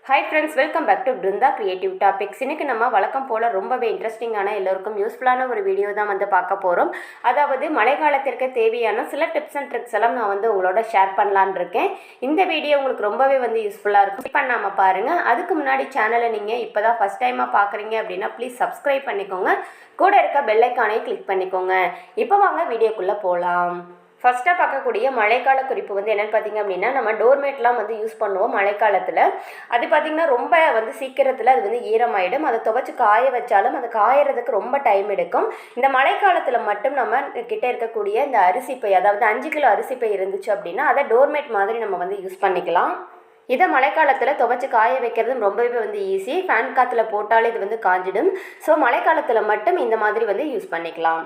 Hi friends, welcome back to Brinda creative topics. இன்றைக்கி நம்ம வழக்கம் போல் ரொம்பவே இன்ட்ரெஸ்டிங்கான எல்லோருக்கும் யூஸ்ஃபுல்லான ஒரு வீடியோ தான் வந்து பார்க்க போகிறோம். அதாவது மழை காலத்திற்கு தேவையான சில டிப்ஸ் அண்ட் ட்ரிக்ஸ் எல்லாம் நான் வந்து உங்களோட ஷேர் பண்ணலான்னு இருக்கேன். இந்த வீடியோ உங்களுக்கு ரொம்பவே வந்து யூஸ்ஃபுல்லாக இருக்கும். பண்ணாமல் பாருங்கள். அதுக்கு முன்னாடி சேனலை நீங்கள் இப்போ தான் ஃபஸ்ட் டைமாக பார்க்குறீங்க அப்படின்னா ப்ளீஸ் சப்ஸ்கிரைப் பண்ணிக்கோங்க. கூட இருக்க பெல் ஐக்கானை கிளிக் பண்ணிக்கோங்க. இப்போ வாங்க வீடியோக்குள்ளே போகலாம். ஃபஸ்ட்டாக பார்க்கக்கூடிய மழைக்கால குறிப்பு வந்து என்னென்னு பார்த்திங்க அப்படின்னா, நம்ம டோர்மேட்லாம் வந்து யூஸ் பண்ணுவோம் மழைக்காலத்தில். அது பார்த்திங்கன்னா ரொம்ப வந்து சீக்கிரத்தில் அது வந்து ஈரமாயிடும். அதை துவைச்சி காய வச்சாலும் அது காயறதுக்கு ரொம்ப டைம் எடுக்கும். இந்த மழைக்காலத்தில் மட்டும் நம்ம கிட்டே இருக்கக்கூடிய இந்த அரிசிப்பை, அதாவது 5 கிலோ அரிசிப்பை இருந்துச்சு அப்படின்னா அதை டோர்மேட் மாதிரி நம்ம வந்து யூஸ் பண்ணிக்கலாம். இதை மழைக்காலத்தில் துவைச்சி காய வைக்கிறது ரொம்பவே வந்து ஈஸி. ஃபேன் காற்றுல போட்டாலே இது வந்து காஞ்சிடும். ஸோ மழைக்காலத்தில் மட்டும் இந்த மாதிரி வந்து யூஸ் பண்ணிக்கலாம்.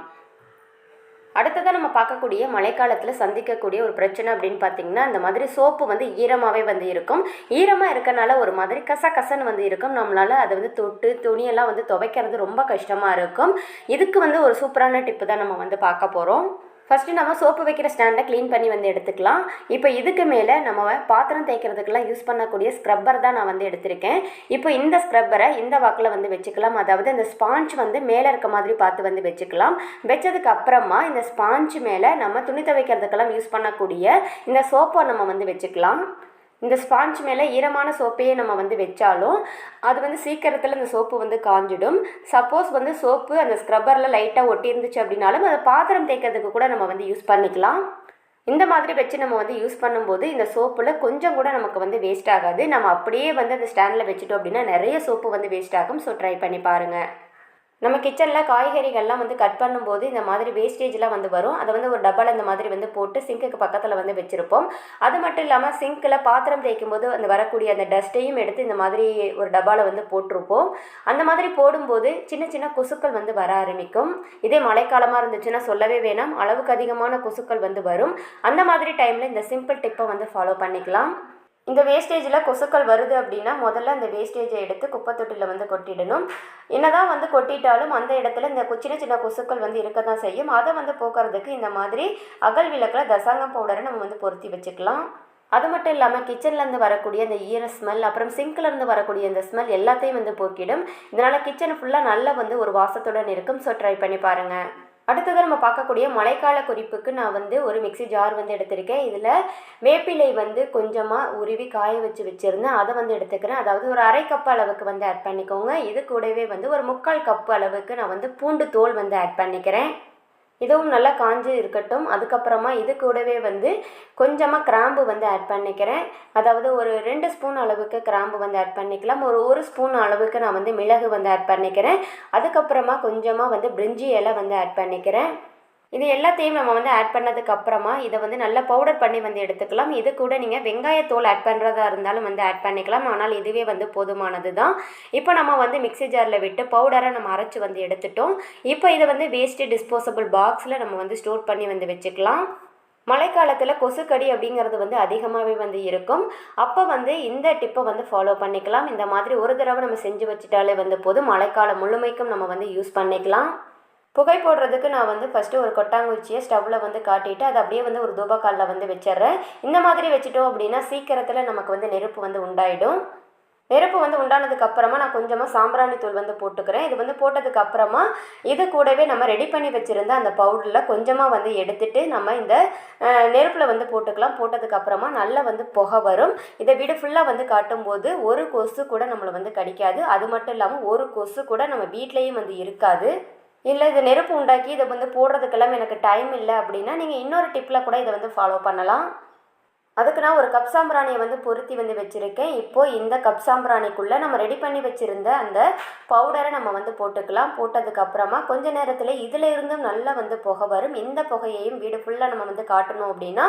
அடுத்ததாக நம்ம பார்க்கக்கூடிய மழைக்காலத்தில் சந்திக்கக்கூடிய ஒரு பிரச்சனை அப்படின்னு பார்த்திங்கன்னா, இந்த மாதிரி சோப்பு வந்து ஈரமாகவே வந்து இருக்கும். ஈரமாக இருக்கனால ஒரு மாதிரி கசன்னு வந்து இருக்கும். நம்மளால் அதை வந்து தொட்டு துணியெல்லாம் வந்து துவைக்கிறது ரொம்ப கஷ்டமாக இருக்கும். இதுக்கு வந்து ஒரு சூப்பரான டிப்பு தான் நம்ம வந்து பார்க்க போகிறோம். ஃபஸ்ட்டு நம்ம சோப்பு வைக்கிற ஸ்டாண்டை க்ளீன் பண்ணி வந்து எடுத்துக்கலாம். இப்போ இதுக்கு மேலே நம்ம பாத்திரம் தேய்க்கிறதுக்கெல்லாம் யூஸ் பண்ணக்கூடிய ஸ்க்ரப்பர் தான் நான் வந்து எடுத்திருக்கேன். இப்போ இந்த ஸ்க்ரப்பரை இந்த வாக்கில் வந்து வச்சுக்கலாம். அதாவது இந்த ஸ்பாஞ்ச் வந்து மேலே இருக்க மாதிரி பார்த்து வந்து வச்சுக்கலாம். வச்சதுக்கு அப்புறமா இந்த ஸ்பாஞ்ச் மேலே நம்ம துணி துவைக்கிறதுக்கெல்லாம் யூஸ் பண்ணக்கூடிய இந்த சோப்பை நம்ம வந்து வச்சுக்கலாம். இந்த ஸ்பாஞ்ச் மேலே ஈரமான சோப்பையே நம்ம வந்து வச்சாலும் அது வந்து சீக்கிரத்தில் இந்த சோப்பு வந்து காஞ்சிடும். சப்போஸ் வந்து சோப்பு அந்த ஸ்க்ரப்பரில் லைட்டாக ஒட்டி இருந்துச்சு அப்படின்னாலும் அதை பாத்திரம் தேய்க்கிறதுக்கு கூட நம்ம வந்து யூஸ் பண்ணிக்கலாம். இந்த மாதிரி வச்சு நம்ம வந்து யூஸ் பண்ணும்போது இந்த சோப்பில் கொஞ்சம் கூட நமக்கு வந்து வேஸ்ட் ஆகாது. நம்ம அப்படியே வந்து அந்த ஸ்டாண்டில் வச்சுட்டோம் அப்படின்னா நிறைய சோப்பு வந்து வேஸ்ட் ஆகும். ஸோ ட்ரை பண்ணி பாருங்கள். நம்ம கிச்சனில் காய்கறிகள்லாம் வந்து கட் பண்ணும்போது இந்த மாதிரி வேஸ்டேஜ்லாம் வந்து வரும். அதை வந்து ஒரு டப்பாவில் இந்த மாதிரி வந்து போட்டு சிங்க்குக்கு பக்கத்தில் வந்து வச்சுருப்போம். அது மட்டும் இல்லாமல் சிங்க்கில் பாத்திரம் தேய்க்கும் போது அந்த வரக்கூடிய அந்த டஸ்ட்டையும் எடுத்து இந்த மாதிரி ஒரு டப்பாவில் வந்து போட்டிருப்போம். அந்த மாதிரி போடும்போது சின்ன சின்ன கொசுக்கள் வந்து வர ஆரம்பிக்கும். இதே மழைக்காலமாக இருந்துச்சுன்னா சொல்லவே வேணாம், அளவுக்கு அதிகமான கொசுக்கள் வந்து வரும். அந்த மாதிரி டைமில் இந்த சிம்பிள் டிப்பை வந்து ஃபாலோ பண்ணிக்கலாம். இந்த வேஸ்டேஜில் கொசுக்கள் வருது அப்படின்னா முதல்ல அந்த வேஸ்டேஜை எடுத்து குப்பை தொட்டியில் வந்து கொட்டிடணும். என்னதான் வந்து கொட்டிட்டாலும் அந்த இடத்துல இந்த சின்ன சின்ன கொசுக்கள் வந்து இருக்க தான் செய்யும். அதை வந்து போக்குறதுக்கு இந்த மாதிரி அகல் விளக்கில் தசாங்கம் பவுடரை நம்ம வந்து பொருத்தி வச்சுக்கலாம். அது மட்டும் இல்லாமல் கிச்சன்லேருந்து வரக்கூடிய அந்த ஈர ஸ்மெல், அப்புறம் சிங்க்லேருந்து வரக்கூடிய அந்த ஸ்மெல் எல்லாத்தையும் வந்து போக்கிடும். இதனால் கிச்சன் ஃபுல்லாக நல்லா வந்து ஒரு வாசத்துடன் இருக்கும். ஸோ ட்ரை பண்ணி பாருங்கள். அடுத்தது நம்ம பார்க்கக்கூடிய மழைக்கால குறிப்புக்கு நான் வந்து ஒரு மிக்சி ஜார் வந்து எடுத்திருக்கேன். இதில் வேப்பிலை வந்து கொஞ்சமாக உருவி காய வச்சுருந்தேன். அதை வந்து எடுத்துக்கிறேன். அதாவது ஒரு 1/2 கப் அளவுக்கு வந்து ஆட் பண்ணிக்கோங்க. இது கூடவே வந்து ஒரு 3/4 கப் அளவுக்கு நான் வந்து பூண்டு தோல் வந்து ஆட் பண்ணிக்கிறேன். இதுவும் நல்லா காஞ்சி இருக்கட்டும். அதுக்கப்புறமா இது கூடவே வந்து கொஞ்சமாக கிராம்பு வந்து ஆட் பண்ணிக்கிறேன். அதாவது ஒரு 2 ஸ்பூன் அளவுக்கு கிராம்பு வந்து ஆட் பண்ணிக்கலாம். ஒரு ஸ்பூன் அளவுக்கு நான் வந்து மிளகு வந்து ஆட் பண்ணிக்கிறேன். அதுக்கப்புறமா கொஞ்சமாக வந்து பிரிஞ்சி இலை வந்து ஆட் பண்ணிக்கிறேன். இது எல்லாத்தையும் நம்ம வந்து ஆட் பண்ணதுக்கு அப்புறமா இதை வந்து நல்லா பவுடர் பண்ணி வந்து எடுத்துக்கலாம். இது கூட நீங்கள் வெங்காயத்தோல் ஆட் பண்ணுறதா இருந்தாலும் வந்து ஆட் பண்ணிக்கலாம். ஆனால் இதுவே வந்து போதுமானது தான். இப்போ நம்ம வந்து மிக்சி ஜாரில் விட்டு பவுடரை நம்ம அரைச்சி வந்து எடுத்துட்டோம். இப்போ இதை வந்து வேஸ்ட்டு டிஸ்போசபிள் பாக்ஸில் நம்ம வந்து ஸ்டோர் பண்ணி வந்து வச்சுக்கலாம். மழைக்காலத்தில் கொசுக்கடி அப்படிங்கிறது வந்து அதிகமாகவே வந்து இருக்கும். அப்போ வந்து இந்த டிப்பை வந்து ஃபாலோ பண்ணிக்கலாம். இந்த மாதிரி ஒரு தடவை நம்ம செஞ்சு வச்சுட்டாலே வந்து போதும். மழைக்காலம் முழுமைக்கும் நம்ம வந்து யூஸ் பண்ணிக்கலாம். புகை போடுறதுக்கு நான் வந்து ஃபஸ்ட்டு ஒரு கொட்டாங்குச்சியை ஸ்டவ்வில் வந்து காட்டிட்டு அதை அப்படியே வந்து ஒரு தூபக்காலில் வந்து வச்சிட்றேன். இந்த மாதிரி வச்சுட்டோம் அப்படின்னா சீக்கிரத்தில் நமக்கு வந்து நெருப்பு வந்து உண்டாயிடும். நெருப்பு வந்து உண்டானதுக்கப்புறமா நான் கொஞ்சமாக சாம்பிராணி தூள் வந்து போட்டுக்கிறேன். இது வந்து போட்டதுக்கப்புறமா இது கூடவே நம்ம ரெடி பண்ணி வச்சுருந்த அந்த பவுடரில் கொஞ்சமாக வந்து எடுத்துகிட்டு நம்ம இந்த நெருப்பில் வந்து போட்டுக்கலாம். போட்டதுக்கப்புறமா நல்லா வந்து புகை வரும். இதை வீடு ஃபுல்லாக வந்து காட்டும்போது ஒரு கொசு கூட நம்மளை வந்து கடிக்காது. அது மட்டும் இல்லாமல் ஒரு கொசு கூட நம்ம வீட்லேயும் வந்து இருக்காது. இல்லை இது நெருப்பு உண்டாக்கி இதை வந்து போடுறதுக்கெல்லாம் எனக்கு டைம் இல்லை அப்படின்னா நீங்கள் இன்னொரு டிப்பில் கூட இதை வந்து ஃபாலோ பண்ணலாம். அதுக்கு நான் ஒரு கப் சாம்பிராணியை வந்து பொருத்தி வந்து வச்சுருக்கேன். இப்போது இந்த கப் சாம்பிராணிக்குள்ளே நம்ம ரெடி பண்ணி வச்சுருந்த அந்த பவுடரை நம்ம வந்து போட்டுக்கலாம். போட்டதுக்கப்புறமா கொஞ்ச நேரத்தில் இதில் இருந்தும் நல்லா வந்து புகை வரும். இந்த புகையையும் வீடு ஃபுல்லாக நம்ம வந்து காட்டணும் அப்படின்னா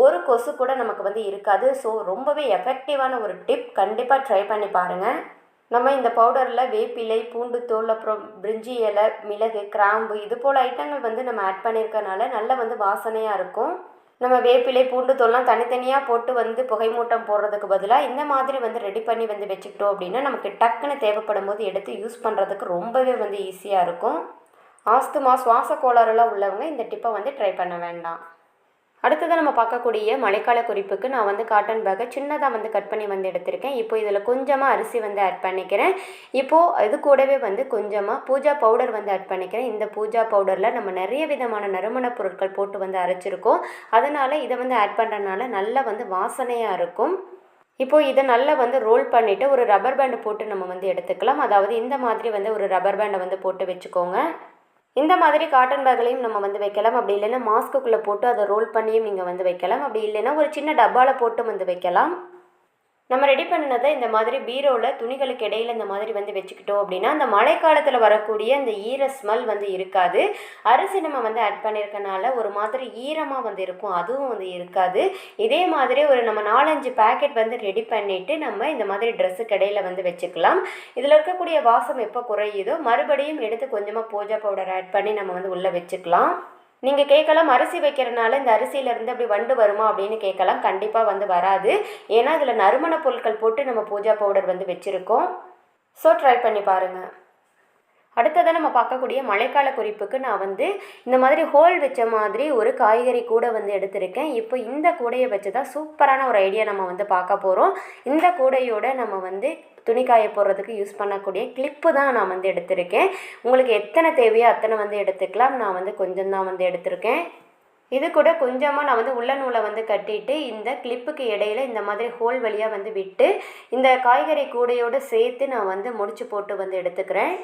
ஒரு கொசு கூட நமக்கு வந்து இருக்காது. ஸோ ரொம்பவே எஃபெக்டிவான ஒரு டிப். கண்டிப்பாக ட்ரை பண்ணி பாருங்கள். நம்ம இந்த பவுடரில் வேப்பிலை, பூண்டு தோல், அப்புறம் பிரிஞ்சி இலை, மிளகு, கிராம்பு இது போல் ஐட்டங்கள் வந்து நம்ம ஆட் பண்ணியிருக்கனால நல்லா வந்து வாசனையாக இருக்கும். நம்ம வேப்பிலை, பூண்டு தோல்லாம் தனித்தனியாக போட்டு வந்து புகை மூட்டம் போடுறதுக்கு பதிலாக இந்த மாதிரி வந்து ரெடி பண்ணி வந்து வச்சுக்கிட்டோம் அப்படின்னா நமக்கு டக்குன்னு தேவைப்படும் போது எடுத்து யூஸ் பண்ணுறதுக்கு ரொம்பவே வந்து ஈஸியாக இருக்கும். ஆஸ்துமா, சுவாச கோளாறுலாம் உள்ளவங்க இந்த டிப்பை வந்து ட்ரை பண்ண வேண்டாம். அடுத்ததாக நம்ம பார்க்கக்கூடிய மழைக்கால குறிப்புக்கு நான் வந்து காட்டன் பேக்கை சின்னதாக வந்து கட் பண்ணி வந்து எடுத்திருக்கேன். இப்போ இதில் கொஞ்சமாக அரிசி வந்து ஆட் பண்ணிக்கிறேன். இப்போது இது கூடவே வந்து கொஞ்சமாக பூஜா பவுடர் வந்து ஆட் பண்ணிக்கிறேன். இந்த பூஜா பவுடரில் நம்ம நிறைய விதமான நறுமணப் பொருட்கள் போட்டு வந்து அரைச்சிருக்கோம். அதனால் இதை வந்து ஆட் பண்ணுறதுனால நல்லா வந்து வாசனையாக இருக்கும். இப்போது இதை நல்லா வந்து ரோல் பண்ணிவிட்டு ஒரு ரப்பர் பேண்டு போட்டு நம்ம வந்து எடுத்துக்கலாம். அதாவது இந்த மாதிரி வந்து ஒரு ரப்பர் பேண்டை வந்து போட்டு வச்சுக்கோங்க. இந்த மாதிரி காட்டன் பேக்லையும் நம்ம வந்து வைக்கலாம். அப்படி இல்லைன்னா மாஸ்க்குள்ளே போட்டு அதை ரோல் பண்ணியும் நீங்கள் வந்து வைக்கலாம். அப்படி இல்லைன்னா ஒரு சின்ன டப்பாவில் போட்டு வந்து வைக்கலாம். நம்ம ரெடி பண்ணினதை இந்த மாதிரி பீரோவில் துணிகளுக்கு இடையில் இந்த மாதிரி வந்து வச்சுக்கிட்டோம் அப்படின்னா அந்த மழைக்காலத்தில் வரக்கூடிய அந்த ஈர ஸ்மெல் வந்து இருக்காது. அரிசி நம்ம வந்து ஆட் பண்ணியிருக்கனால ஒரு மாதிரி ஈரமாக வந்து இருக்கும், அதுவும் வந்து இருக்காது. இதே மாதிரி ஒரு நம்ம 4-5 பேக்கெட் வந்து ரெடி பண்ணிவிட்டு நம்ம இந்த மாதிரி ட்ரெஸ்ஸுக்கு இடையில் வந்து வச்சுக்கலாம். இதில் இருக்கக்கூடிய வாசம் எப்போ குறையுதோ மறுபடியும் எடுத்து கொஞ்சமாக பூஜா பவுடர் ஆட் பண்ணி நம்ம வந்து உள்ளே வச்சுக்கலாம். நீங்கள் கேட்கலாம், அரிசி வைக்கிறனால இந்த அரிசியிலேருந்து அப்படி வண்டு வருமா அப்படின்னு கேட்கலாம். கண்டிப்பாக வந்து வராது. ஏன்னா இதில் நறுமண பொருட்கள் போட்டு நம்ம பூஜா பவுடர் வந்து வச்சுருக்கோம். ஸோ ட்ரை பண்ணி பாருங்கள். அடுத்ததாக நம்ம பார்க்கக்கூடிய மழைக்கால குறிப்புக்கு நான் வந்து இந்த மாதிரி ஹோல் வச்ச மாதிரி ஒரு காய்கறி கூடை வந்து எடுத்திருக்கேன். இப்போ இந்த கூடையை வச்சு தான் சூப்பரான ஒரு ஐடியா நம்ம வந்து பார்க்க போகிறோம். இந்த கூடையோட நம்ம வந்து துணிக்காய போடுறதுக்கு யூஸ் பண்ணக்கூடிய கிளிப்பு தான் நான் வந்து எடுத்திருக்கேன். உங்களுக்கு எத்தனை தேவையோ அத்தனை வந்து எடுத்துக்கலாம். நான் வந்து கொஞ்சம் தான் வந்து எடுத்திருக்கேன். இது கூட கொஞ்சமாக நான் வந்து உள்ள நூலை வந்து கட்டிட்டு இந்த கிளிப்புக்கு இடையில இந்த மாதிரி ஹோல் வழியாக வந்து விட்டு இந்த காய்கறி கூடையோடு சேர்த்து நான் வந்து முடிச்சு போட்டு வந்து எடுத்துக்கிறேன்.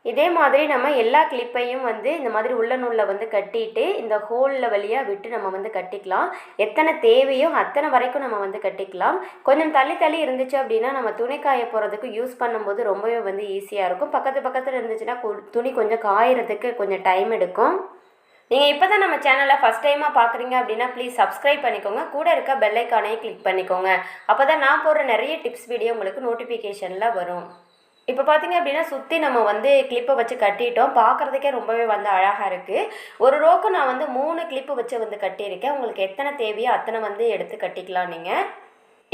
இதே மாதிரி நம்ம எல்லா கிளிப்பையும் வந்து இந்த மாதிரி உள்ள நூலில் வந்து கட்டிட்டு இந்த ஹோலில் வழியாக விட்டு நம்ம வந்து கட்டிக்கலாம். எத்தனை தேவையோ அத்தனை வரைக்கும் நம்ம வந்து கட்டிக்கலாம். கொஞ்சம் தள்ளி தள்ளி இருந்துச்சு அப்படின்னா நம்ம துணி காய போகிறதுக்கு யூஸ் பண்ணும்போது ரொம்பவே வந்து ஈஸியாக இருக்கும். பக்கத்தில் இருந்துச்சுன்னா துணி கொஞ்சம் காயறதுக்கு கொஞ்சம் டைம் எடுக்கும். நீங்கள் இப்போ தான் நம்ம சேனலை ஃபஸ்ட் டைமாக பார்க்குறீங்க அப்படின்னா ப்ளீஸ் சப்ஸ்கிரைப் பண்ணிக்கோங்க. கூட இருக்க பெல் ஐக்கானையும் கிளிக் பண்ணிக்கோங்க. அப்போ தான் நான் போடுற நிறைய டிப்ஸ் வீடியோ உங்களுக்கு நோட்டிஃபிகேஷனில் வரும். இப்போ பார்த்திங்க அப்படின்னா சுற்றி நம்ம வந்து கிளிப்பை வச்சு கட்டிட்டோம். பார்க்குறதுக்கே ரொம்பவே வந்து அழகாக இருக்குது. ஒரு ரோக்கு நான் வந்து 3 கிளிப்பு வச்சு வந்து கட்டியிருக்கேன். உங்களுக்கு எத்தனை தேவையோ அத்தனை வந்து எடுத்து கட்டிக்கலாம் நீங்கள்.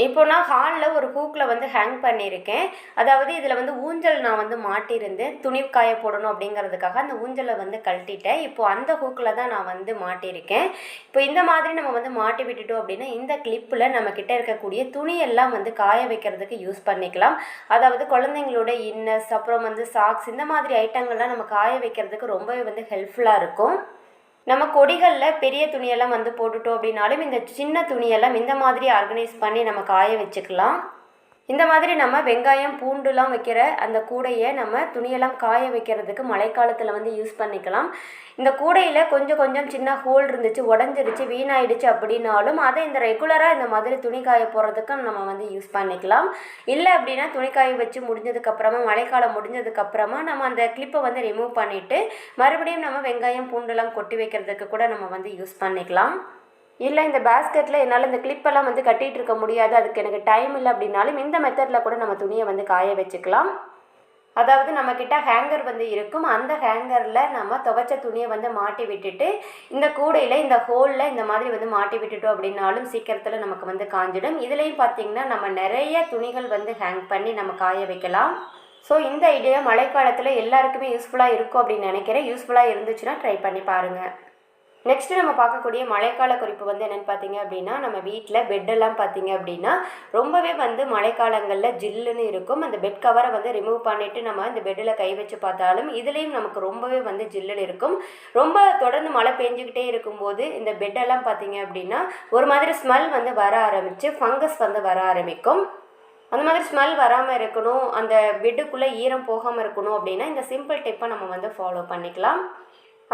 இப்போ நான் ஹாலில் ஒரு ஹூக்கில் வந்து ஹேங் பண்ணியிருக்கேன். அதாவது இதில் வந்து ஊஞ்சல் நான் வந்து மாட்டியிருந்தேன். துணி காய போடணும் அப்படிங்கிறதுக்காக அந்த ஊஞ்சலை வந்து கழட்டிட்டேன். இப்போது அந்த ஹூக்கில் தான் நான் வந்து மாட்டியிருக்கேன். இப்போ இந்த மாதிரி நம்ம வந்து மாட்டி விட்டுட்டோம் அப்படின்னா இந்த கிளிப்பில் நம்மக்கிட்ட இருக்கக்கூடிய துணியெல்லாம் வந்து காய வைக்கிறதுக்கு யூஸ் பண்ணிக்கலாம். அதாவது குழந்தைங்களோட இன்னர்ஸ், அப்புறம் வந்து சாக்ஸ், இந்த மாதிரி ஐட்டங்கள்லாம் நம்ம காய வைக்கிறதுக்கு ரொம்பவே வந்து ஹெல்ப்ஃபுல்லாக இருக்கும். நம்ம கொடிகளில் பெரிய துணியெல்லாம் வந்து போட்டுட்டோம் அப்படின்னாலும் இந்த சின்ன துணியெல்லாம் இந்த மாதிரி ஆர்கனைஸ் பண்ணி நம்ம காய வச்சுக்கலாம். இந்த மாதிரி நம்ம வெங்காயம் பூண்டுலாம் வைக்கிற அந்த கூடையை நம்ம துணியெல்லாம் காய வைக்கிறதுக்கு மழைக்காலத்தில் வந்து யூஸ் பண்ணிக்கலாம். இந்த கூடையில் கொஞ்சம் சின்ன ஹோல் இருந்துச்சு, உடஞ்சிருச்சு, வீணாயிடுச்சு அப்படின்னாலும் அதை இந்த ரெகுலராக இந்த மாதிரி துணி காய போடுறதுக்கு நம்ம வந்து யூஸ் பண்ணிக்கலாம். இல்லை அப்படின்னா துணி காய வச்சு முடிஞ்சதுக்கப்புறமா மழைக்காலம் முடிஞ்சதுக்கப்புறமா நம்ம அந்த கிளிப்பை வந்து ரிமூவ் பண்ணிவிட்டு மறுபடியும் நம்ம வெங்காயம் பூண்டுலாம் கொட்டி வைக்கிறதுக்கு கூட நம்ம வந்து யூஸ் பண்ணிக்கலாம். இல்லை இந்த பேஸ்கெட்டில் என்னால் இந்த கிளிப்பெல்லாம் வந்து கட்டிகிட்டு இருக்க முடியாது, அதுக்கு எனக்கு டைம் இல்லை அப்படின்னாலும் இந்த மெத்தடில் கூட நம்ம துணியை வந்து காய வச்சுக்கலாம். அதாவது நம்மக்கிட்ட ஹேங்கர் வந்து இருக்கும். அந்த ஹேங்கரில் நம்ம துவைச்ச துணியை வந்து மாட்டி விட்டுட்டு இந்த கூடையில் இந்த ஹோலில் இந்த மாதிரி வந்து மாட்டி விட்டுட்டோம் அப்படின்னாலும் சீக்கிரத்தில் நமக்கு வந்து காஞ்சிடும். இதுலேயும் பார்த்திங்கன்னா நம்ம நிறைய துணிகள் வந்து ஹேங் பண்ணி நம்ம காய வைக்கலாம். ஸோ இந்த ஐடியா மழைக்காலத்தில் எல்லாருக்குமே யூஸ்ஃபுல்லாக இருக்கும் அப்படின்னு நினைக்கிறேன். யூஸ்ஃபுல்லாக இருந்துச்சுன்னா ட்ரை பண்ணி பாருங்கள். நெக்ஸ்ட்டு நம்ம பார்க்கக்கூடிய மழைக்கால குறிப்பு வந்து என்னென்னு பார்த்தீங்க அப்படின்னா நம்ம வீட்டில் பெட்டெல்லாம் பார்த்தீங்க அப்படின்னா ரொம்பவே வந்து மழைக்காலங்களில் ஜில்லுன்னு இருக்கும். அந்த பெட் கவரை வந்து ரிமூவ் பண்ணிவிட்டு நம்ம இந்த பெட்டில் கை வச்சு பார்த்தாலும் இதுலேயும் நமக்கு ரொம்பவே வந்து ஜில்லுன்னு இருக்கும். ரொம்ப தொடர்ந்து மழை பெஞ்சிக்கிட்டே இருக்கும்போது இந்த பெட்டெல்லாம் பார்த்தீங்க அப்படின்னா ஒரு மாதிரி ஸ்மெல் வந்து வர ஆரம்பித்து ஃபங்கஸ் வந்து வர ஆரம்பிக்கும். அந்த மாதிரி ஸ்மெல் வராமல் இருக்கணும், அந்த பெட்டுக்குள்ளே ஈரம் போகாமல் இருக்கணும் அப்படின்னா இந்த சிம்பிள் டிப்பை நம்ம வந்து ஃபாலோ பண்ணிக்கலாம்.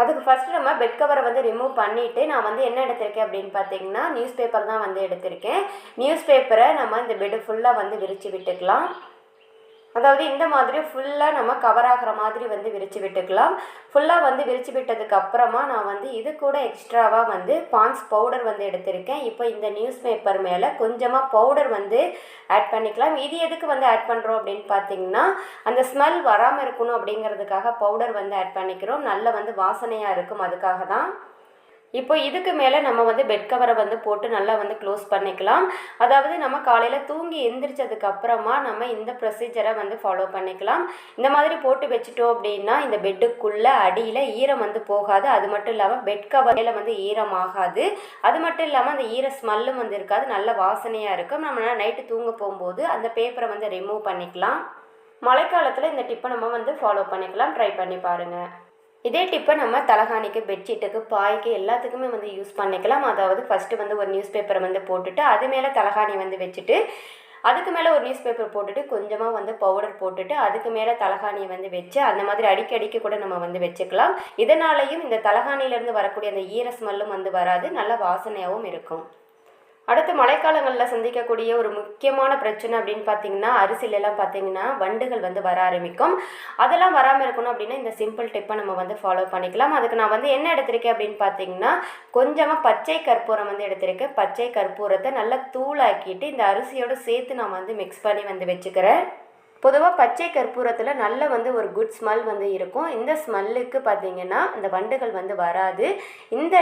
அதுக்கு ஃபஸ்ட்டு நம்ம பெட் கவரை வந்து ரிமூவ் பண்ணிவிட்டு நான் வந்து என்ன எடுத்திருக்கேன் அப்படின்னு பார்த்தீங்கன்னா நியூஸ் பேப்பர் தான் வந்து எடுத்திருக்கேன். நியூஸ் பேப்பரை நம்ம இந்த பெட்டு ஃபுல்லாக வந்து விரித்து விட்டுக்கலாம். அதாவது இந்த மாதிரி ஃபுல்லாக நம்ம கவர் ஆகிற மாதிரி வந்து விரித்து விட்டுக்கலாம். ஃபுல்லாக வந்து விரித்து விட்டதுக்கு அப்புறமா நான் வந்து இது கூட எக்ஸ்ட்ராவாக வந்து பான்ஸ் பவுடர் வந்து எடுத்திருக்கேன். இப்போ இந்த நியூஸ் பேப்பர் மேலே கொஞ்சமாக பவுடர் வந்து ஆட் பண்ணிக்கலாம். இது எதுக்கு வந்து ஆட் பண்ணுறோம் அப்படின்னு பார்த்தீங்கன்னா அந்த ஸ்மெல் வராமல் இருக்கணும் அப்படிங்கிறதுக்காக பவுடர் வந்து ஆட் பண்ணிக்கிறோம். நல்ல வந்து வாசனையாக இருக்கும், அதுக்காக தான். இப்போ இதுக்கு மேலே நம்ம வந்து பெட் கவரை வந்து போட்டு நல்லா வந்து க்ளோஸ் பண்ணிக்கலாம். அதாவது நம்ம காலையில் தூங்கி எந்திரிச்சதுக்கு அப்புறமா நம்ம இந்த ப்ரொசீஜரை வந்து ஃபாலோ பண்ணிக்கலாம். இந்த மாதிரி போட்டு வச்சுட்டோம் அப்படின்னா இந்த பெட்டுக்குள்ளே அடியில் ஈரம் வந்து போகாது. அது மட்டும் இல்லாமல் பெட் கவரில் வந்து ஈரம் ஆகாது. அது மட்டும் இல்லாமல் அந்த ஈர ஸ்மெல்லும் வந்து இருக்காது. நல்ல வாசனையாக இருக்கும். நம்ம நைட்டு தூங்க போகும்போது அந்த பேப்பரை வந்து ரிமூவ் பண்ணிக்கலாம். மழைக்காலத்தில் இந்த டிப்பை நம்ம வந்து ஃபாலோ பண்ணிக்கலாம். ட்ரை பண்ணி பாருங்கள். இதே டிப்பை நம்ம தலகாணிக்கு, பெட்ஷீட்டுக்கு, பாய்க்கு எல்லாத்துக்குமே வந்து யூஸ் பண்ணிக்கலாம். அதாவது ஃபஸ்ட்டு வந்து ஒரு நியூஸ் பேப்பரை வந்து போட்டுட்டு அது மேலே தலகாணி வந்து வச்சுட்டு அதுக்கு மேலே ஒரு நியூஸ் பேப்பர் போட்டுட்டு கொஞ்சமாக வந்து பவுடர் போட்டுட்டு அதுக்கு மேலே தலகாணியை வந்து வச்சு அந்த மாதிரி அடிக்கடிக்கு கூட நம்ம வந்து வச்சுக்கலாம். இதனாலேயும் இந்த தலகாணியிலேருந்து வரக்கூடிய அந்த ஈர ஸ்மெல்லும் வந்து வராது. நல்ல வாசனையாகவும் இருக்கும். அடுத்து மழைக்காலங்களில் சந்திக்கக்கூடிய ஒரு முக்கியமான பிரச்சனை அப்படின்னு பார்த்தீங்கன்னா அரிசிலெல்லாம் பார்த்தீங்கன்னா வண்டுகள் வந்து வர ஆரம்பிக்கும். அதெல்லாம் வராமல் இருக்கணும் அப்படின்னா இந்த சிம்பிள் டிப்பை நம்ம வந்து ஃபாலோ பண்ணிக்கலாம். அதுக்கு நான் வந்து என்ன எடுத்திருக்கேன் அப்படின்னு பார்த்தீங்கன்னா கொஞ்சமாக பச்சை கற்பூரம் வந்து எடுத்திருக்கேன். பச்சை கற்பூரத்தை நல்லா தூளாக்கிட்டு இந்த அரிசியோடு சேர்த்து நான் வந்து மிக்ஸ் பண்ணி வந்து வச்சுக்கிறேன். பொதுவாக பச்சை கற்பூரத்தில் நல்ல வந்து ஒரு குட் ஸ்மெல் வந்து இருக்கும். இந்த ஸ்மெல்லுக்கு பார்த்திங்கன்னா இந்த வண்டுகள் வந்து வராது. இந்த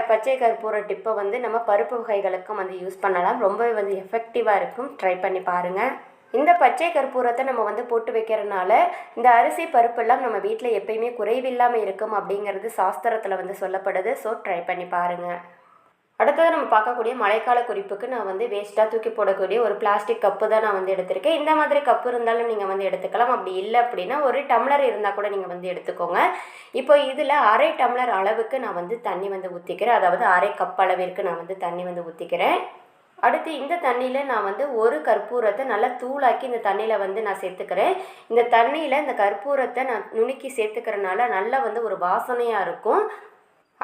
பச்சை கற்பூர டிப்பை வந்து நம்ம பருப்பு வகைகளுக்கும் வந்து யூஸ் பண்ணலாம். ரொம்பவே வந்து எஃபெக்டிவாக இருக்கும். ட்ரை பண்ணி பாருங்கள். இந்த பச்சை கற்பூரத்தை நம்ம வந்து போட்டு வைக்கிறதுனால இந்த அரிசி பருப்பெல்லாம் நம்ம வீட்டில் எப்பயுமே குறைவில்லாமல் இருக்கும் அப்படிங்கிறது சாஸ்திரத்தில் வந்து சொல்லப்படுது. ஸோ ட்ரை பண்ணி பாருங்கள். அடுத்தது நம்ம பார்க்கக்கூடிய மழைக்கால குறிப்புக்கு நான் வந்து வேஸ்ட்டாக தூக்கி போடக்கூடிய ஒரு பிளாஸ்டிக் கப்பு தான் நான் வந்து எடுத்திருக்கேன். இந்த மாதிரி கப்பு இருந்தாலும் நீங்கள் வந்து எடுத்துக்கலாம். அப்படி இல்லை அப்படின்னா ஒரு டம்ளர் இருந்தால் கூட நீங்கள் வந்து எடுத்துக்கோங்க. இப்போ இதில் அரை டம்ளர் அளவுக்கு நான் வந்து தண்ணி வந்து ஊற்றிக்கிறேன். அதாவது அரை கப் அளவிற்கு நான் வந்து தண்ணி வந்து ஊற்றிக்கிறேன். அடுத்து இந்த தண்ணியில் நான் வந்து ஒரு கற்பூரத்தை நல்லா தூளாக்கி இந்த தண்ணியில் வந்து நான் சேர்த்துக்கிறேன். இந்த தண்ணியில் இந்த கற்பூரத்தை நான் நுணுக்கி சேர்த்துக்கிறனால நல்லா வந்து ஒரு வாசனையாக இருக்கும்.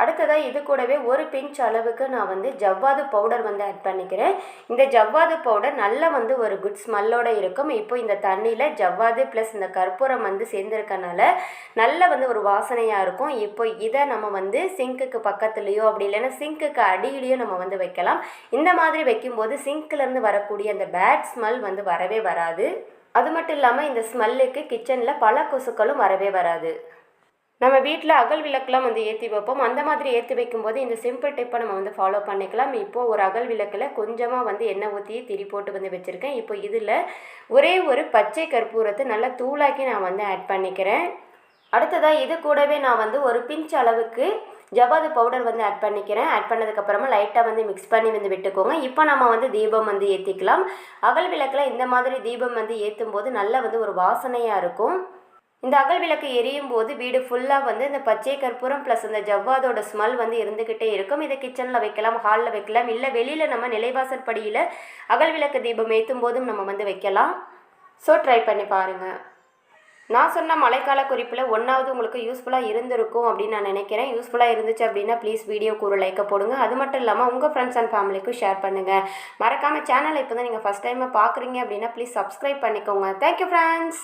அடுத்ததாக இது கூடவே ஒரு பிஞ்ச் அளவுக்கு நான் வந்து ஜவ்வாது பவுடர் வந்து ஆட் பண்ணிக்கிறேன். இந்த ஜவ்வாது பவுடர் நல்லா வந்து ஒரு குட் ஸ்மெல்லோடு இருக்கும். இப்போ இந்த தண்ணியில் ஜவ்வாது ப்ளஸ் இந்த கற்பூரம் வந்து சேர்ந்துருக்கனால நல்லா வந்து ஒரு வாசனையாக இருக்கும். இப்போ இதை நம்ம வந்து சிங்க்குக்கு பக்கத்துலேயோ அப்படி இல்லைன்னா சிங்க்குக்கு அடியிலையோ நம்ம வந்து வைக்கலாம். இந்த மாதிரி வைக்கும்போது சிங்க்லேருந்து வரக்கூடிய அந்த பேட் ஸ்மெல் வந்து வரவே வராது. அது மட்டும் இல்லாமல் இந்த ஸ்மெல்லுக்கு கிச்சனில் பல கொசுக்களும் வரவே வராது. நம்ம வீட்டில் அகல் விளக்கெலாம் வந்து ஏற்றி வைப்போம். அந்த மாதிரி ஏற்றி வைக்கும்போது இந்த சிம்பிள் டிப்பை நம்ம வந்து ஃபாலோ பண்ணிக்கலாம். இப்போது ஒரு அகல் விளக்கில் கொஞ்சமாக வந்து எண்ணெய் ஊற்றி திரி போட்டு வந்து வச்சுருக்கேன். இப்போ இதில் ஒரே ஒரு பச்சை கற்பூரத்தை நல்லா தூளாக்கி நான் வந்து ஆட் பண்ணிக்கிறேன். அடுத்ததாக இது கூடவே நான் வந்து ஒரு பிஞ்ச் அளவுக்கு ஜவ்வாது பவுடர் வந்து ஆட் பண்ணிக்கிறேன். ஆட் பண்ணதுக்கப்புறமா லைட்டாக வந்து மிக்ஸ் பண்ணி வந்து விட்டுக்கோங்க. இப்போ நம்ம வந்து தீபம் வந்து ஏற்றிக்கலாம். அகல் விளக்கில் இந்த மாதிரி தீபம் வந்து ஏற்றும் போது நல்லா வந்து ஒரு வாசனையாக இருக்கும். இந்த அகல் விளக்கு எரியும் போது வீடு ஃபுல்லாக வந்து இந்த பச்சை கற்பூரம் ப்ளஸ் இந்த ஜவ்வாதோட ஸ்மெல் வந்து இருந்துக்கிட்டே இருக்கும். இதை கிச்சனில் வைக்கலாம், ஹாலில் வைக்கலாம், இல்லை வெளியில் நம்ம நிலைவாசல் படியில் அகல் விளக்கு தீபம் ஏற்றும் போதும் நம்ம வந்து வைக்கலாம். ஸோ ட்ரை பண்ணி பாருங்கள். நான் சொன்ன மழைக்கால குறிப்பில் ஒன்றாவது உங்களுக்கு யூஸ்ஃபுல்லாக இருந்திருக்கும் அப்படின்னு நான் நினைக்கிறேன். யூஸ்ஃபுல்லாக இருந்துச்சு அப்படின்னா ப்ளீஸ் வீடியோக்கு ஒரு லைக்கை போடுங்க. அது மட்டும் இல்லாமல் உங்கள் ஃப்ரெண்ட்ஸ் அண்ட் ஃபேமிலிக்கும் ஷேர் பண்ணுங்கள். மறக்காமல் சேனலை இப்போ தான் நீங்கள் ஃபஸ்ட் டைமாக பார்க்குறீங்க அப்படின்னா ப்ளீஸ் சப்ஸ்கிரைப் பண்ணிக்கோங்க. Thank you friends.